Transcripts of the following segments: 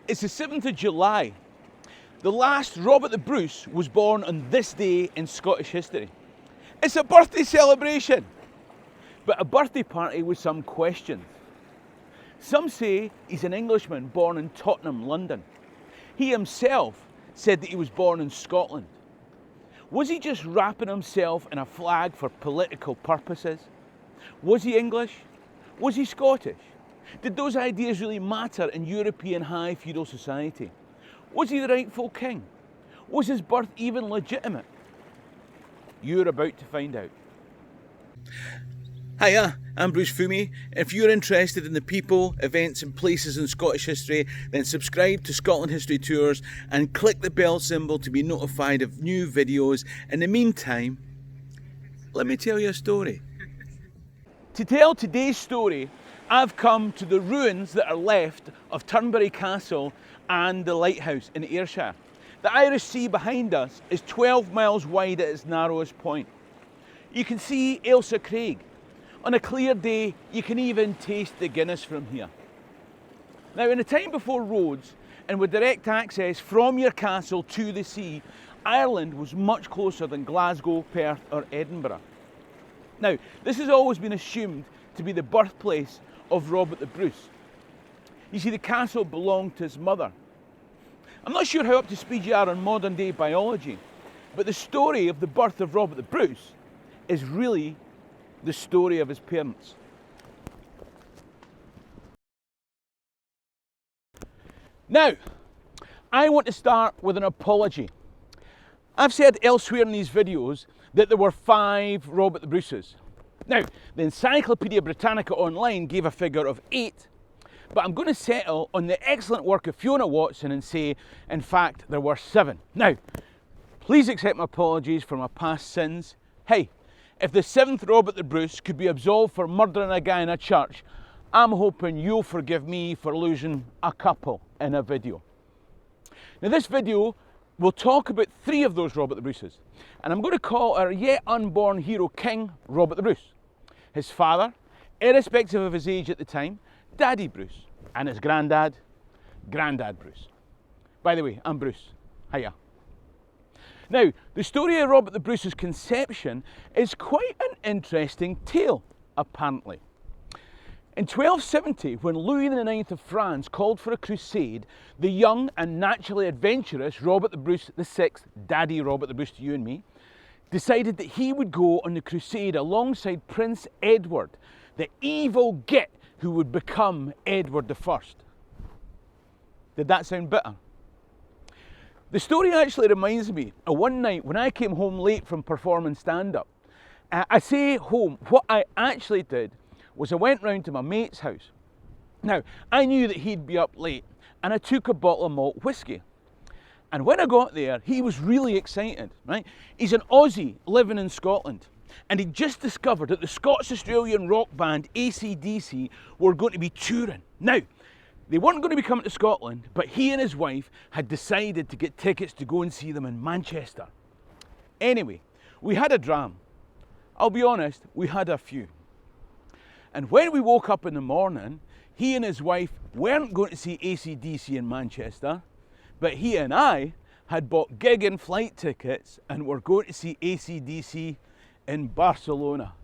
It's the 7th of July. The last Robert the Bruce was born on this day in Scottish history. It's a birthday celebration, but a birthday party with some questions. Some say he's an Englishman born in Tottenham, London. He himself said that he was born in Scotland. Was he just wrapping himself in a flag for political purposes? Was he English? Was he Scottish? Did those ideas really matter in European high feudal society? Was he the rightful king? Was his birth even legitimate? You're about to find out. Hiya, I'm Bruce Fummey. If you're interested in the people, events and places in Scottish history, then subscribe to Scotland History Tours and click the bell symbol to be notified of new videos. In the meantime, let me tell you a story. To tell today's story, I've come to the ruins that are left of Turnberry Castle and the lighthouse in Ayrshire. The Irish Sea behind us is 12 miles wide at its narrowest point. You can see Ailsa Craig. On a clear day, you can even taste the Guinness from here. Now, in a time before roads and with direct access from your castle to the sea, Ireland was much closer than Glasgow, Perth or Edinburgh. Now, this has always been assumed to be the birthplace of Robert the Bruce. You see, the castle belonged to his mother. I'm not sure how up to speed you are on modern day biology, but the story of the birth of Robert the Bruce is really the story of his parents. Now, I want to start with an apology. I've said elsewhere in these videos that there were 5 Robert the Bruces. Now, the Encyclopedia Britannica Online gave a figure of 8, but I'm going to settle on the excellent work of Fiona Watson and say, in fact, there were 7. Now, please accept my apologies for my past sins. Hey, if the 7th Robert the Bruce could be absolved for murdering a guy in a church, I'm hoping you'll forgive me for losing a couple in a video. Now, this video will talk about 3 of those Robert the Bruces, and I'm going to call our yet unborn hero king Robert the Bruce. His father, irrespective of his age at the time, Daddy Bruce, and his granddad, Grandad Bruce. By the way, I'm Bruce. Hiya. Now, the story of Robert the Bruce's conception is quite an interesting tale, apparently. In 1270, when Louis IX of France called for a crusade, the young and naturally adventurous Robert the Bruce VI, Daddy Robert the Bruce to you and me, decided that he would go on the crusade alongside Prince Edward, the evil git who would become Edward I. Did that sound bitter? The story actually reminds me of one night when I came home late from performing stand-up. I say home, what I actually did was I went round to my mate's house. Now, I knew that he'd be up late, and I took a bottle of malt whiskey. And when I got there, he was really excited, right? He's an Aussie living in Scotland, and he'd just discovered that the Scots-Australian rock band AC/DC were going to be touring. Now, they weren't going to be coming to Scotland, but he and his wife had decided to get tickets to go and see them in Manchester. Anyway, we had a dram. I'll be honest, we had a few. And when we woke up in the morning, he and his wife weren't going to see AC/DC in Manchester, but he and I had bought gig and flight tickets and were going to see AC/DC in Barcelona.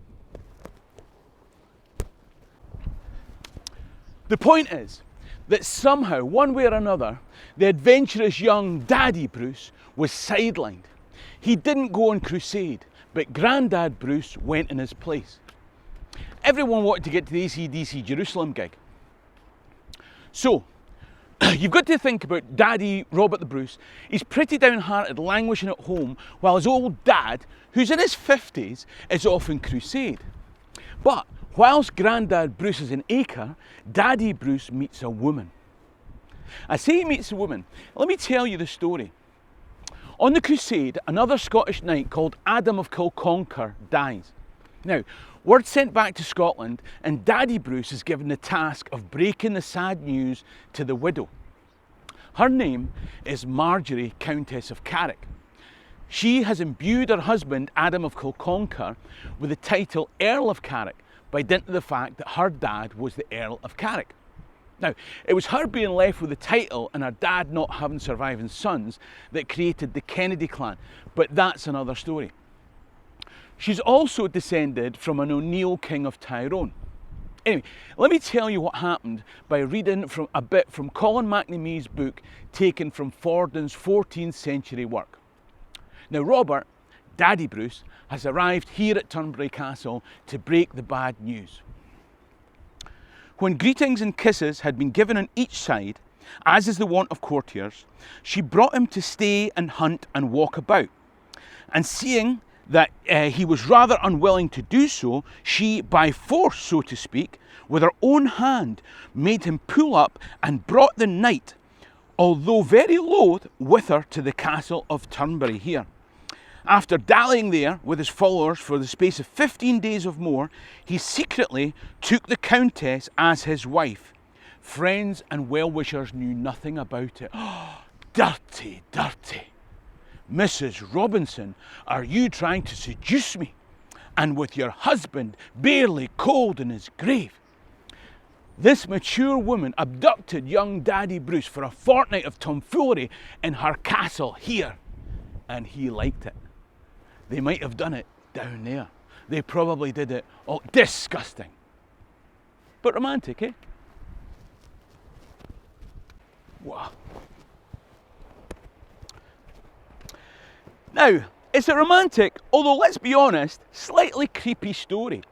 The point is that somehow, one way or another, the adventurous young Daddy Bruce was sidelined. He didn't go on crusade, but Grandad Bruce went in his place. Everyone wanted to get to the AC/DC Jerusalem gig. So, you've got to think about Daddy Robert the Bruce. He's pretty downhearted, languishing at home, while his old dad, who's in his 50s, is off on crusade. But whilst Grandad Bruce is in Acre, Daddy Bruce meets a woman. I say he meets a woman. Let me tell you the story. On the crusade, another Scottish knight called Adam of Kilconquhar dies. Now, word sent back to Scotland, and Daddy Bruce is given the task of breaking the sad news to the widow. Her name is Marjorie, Countess of Carrick. She has imbued her husband, Adam of Kilconquhar, with the title Earl of Carrick by dint of the fact that her dad was the Earl of Carrick. Now, it was her being left with the title and her dad not having surviving sons that created the Kennedy clan, but that's another story. She's also descended from an O'Neill king of Tyrone. Anyway, let me tell you what happened by reading from a bit from Colin McNamee's book taken from Forden's 14th century work. Now, Robert, Daddy Bruce, has arrived here at Turnberry Castle to break the bad news. When greetings and kisses had been given on each side, as is the wont of courtiers, she brought him to stay and hunt and walk about. And seeing that he was rather unwilling to do so, she, by force, so to speak, with her own hand, made him pull up and brought the knight, although very loath, with her to the castle of Turnberry here. After dallying there with his followers for the space of 15 days or more, he secretly took the countess as his wife. Friends and well-wishers knew nothing about it. Oh, dirty, dirty. Mrs. Robinson, are you trying to seduce me? And with your husband barely cold in his grave. This mature woman abducted young Daddy Bruce for a fortnight of tomfoolery in her castle here. And he liked it. They might have done it down there. They probably did it. Oh, disgusting. But romantic, eh? Wow. Now, it's a romantic, although let's be honest, slightly creepy story.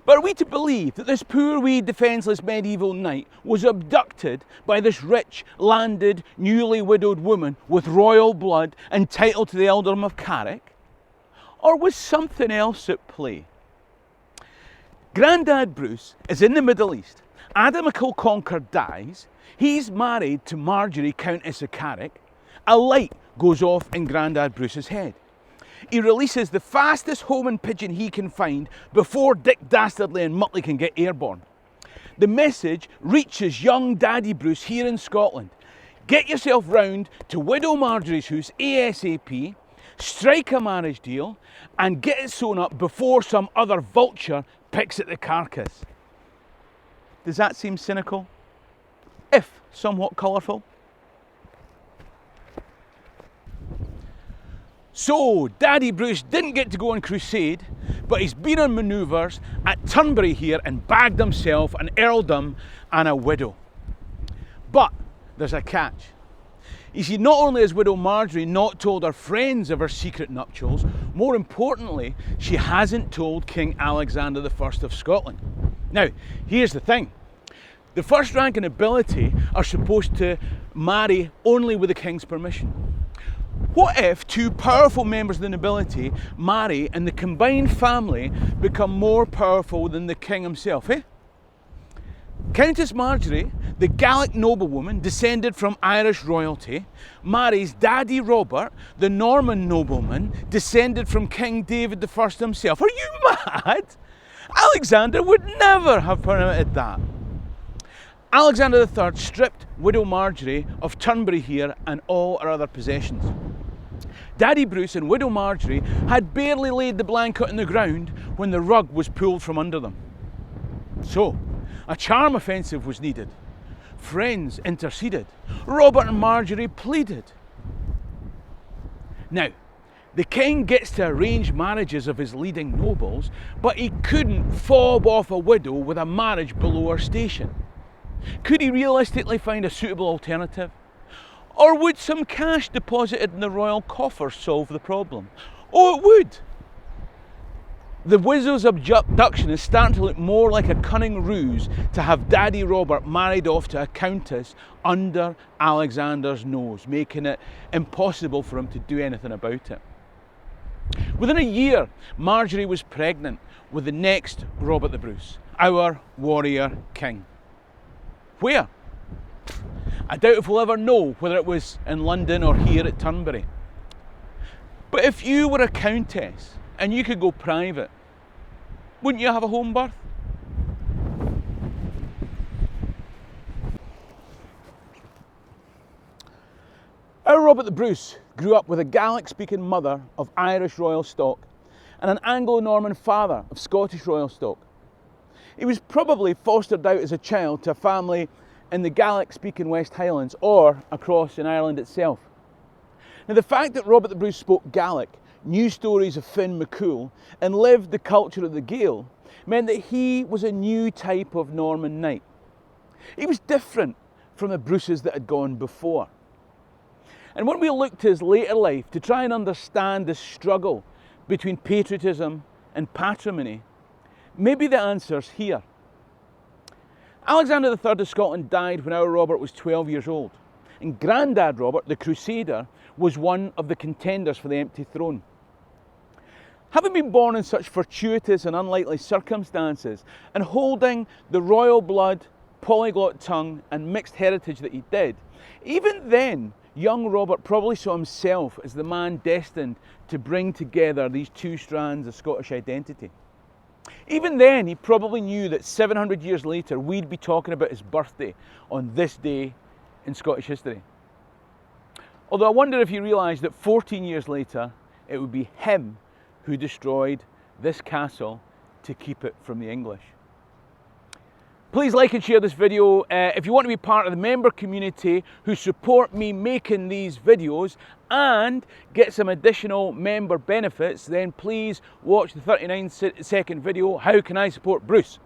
But are we to believe that this poor wee defenceless medieval knight was abducted by this rich, landed, newly widowed woman with royal blood entitled to the earldom of Carrick? Or was something else at play? Grandad Bruce is in the Middle East. Adam McIlconquer dies. He's married to Marjorie, Countess of Carrick. A light goes off in Grandad Bruce's head. He releases the fastest homing pigeon he can find before Dick Dastardly and Muttley can get airborne. The message reaches young Daddy Bruce here in Scotland. Get yourself round to Widow Marjorie's house ASAP, strike a marriage deal, and get it sewn up before some other vulture picks at the carcass. Does that seem cynical? If somewhat colourful? So, Daddy Bruce didn't get to go on crusade, but he's been on manoeuvres at Turnberry here and bagged himself an earldom and a widow. But there's a catch. You see, not only has Widow Marjorie not told her friends of her secret nuptials, more importantly, she hasn't told King Alexander I of Scotland. Now, here's the thing. The first rank and nobility are supposed to marry only with the king's permission. What if two powerful members of the nobility marry and the combined family become more powerful than the king himself, eh? Countess Marjorie, the Gallic noblewoman descended from Irish royalty, marries Daddy Robert, the Norman nobleman descended from King David I himself. Are you mad? Alexander would never have permitted that. Alexander III stripped Widow Marjorie of Turnberry here and all her other possessions. Daddy Bruce and Widow Marjorie had barely laid the blanket on the ground when the rug was pulled from under them. So, a charm offensive was needed. Friends interceded. Robert and Marjorie pleaded. Now, the king gets to arrange marriages of his leading nobles, but he couldn't fob off a widow with a marriage below her station. Could he realistically find a suitable alternative? Or would some cash deposited in the royal coffers solve the problem? Oh, it would! The widow's abduction is starting to look more like a cunning ruse to have Daddy Robert married off to a countess under Alexander's nose, making it impossible for him to do anything about it. Within a year, Marjorie was pregnant with the next Robert the Bruce, our warrior king. Where? I doubt if we'll ever know whether it was in London or here at Turnberry. But if you were a countess and you could go private, wouldn't you have a home birth? Our Robert the Bruce grew up with a Gaelic-speaking mother of Irish royal stock and an Anglo-Norman father of Scottish royal stock. He was probably fostered out as a child to a family in the Gaelic-speaking West Highlands or across in Ireland itself. Now, the fact that Robert the Bruce spoke Gaelic, knew stories of Finn MacCool, and lived the culture of the Gael meant that he was a new type of Norman knight. He was different from the Bruces that had gone before. And when we look to his later life to try and understand the struggle between patriotism and patrimony, maybe the answer's here. Alexander III of Scotland died when our Robert was 12 years old, and Grandad Robert, the Crusader, was one of the contenders for the empty throne. Having been born in such fortuitous and unlikely circumstances, and holding the royal blood, polyglot tongue, and mixed heritage that he did, even then, young Robert probably saw himself as the man destined to bring together these two strands of Scottish identity. Even then, he probably knew that 700 years later, we'd be talking about his birthday on this day in Scottish history. Although I wonder if he realised that 14 years later, it would be him who destroyed this castle to keep it from the English. Please like and share this video. If you want to be part of the member community who support me making these videos and get some additional member benefits, then please watch the 39-second video, How Can I Support Bruce?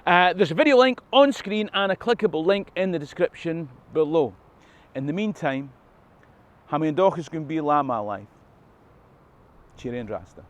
There's a video link on screen and a clickable link in the description below. In the meantime, ha mi an dochas gon bí lá má life. Cheery and Rasta.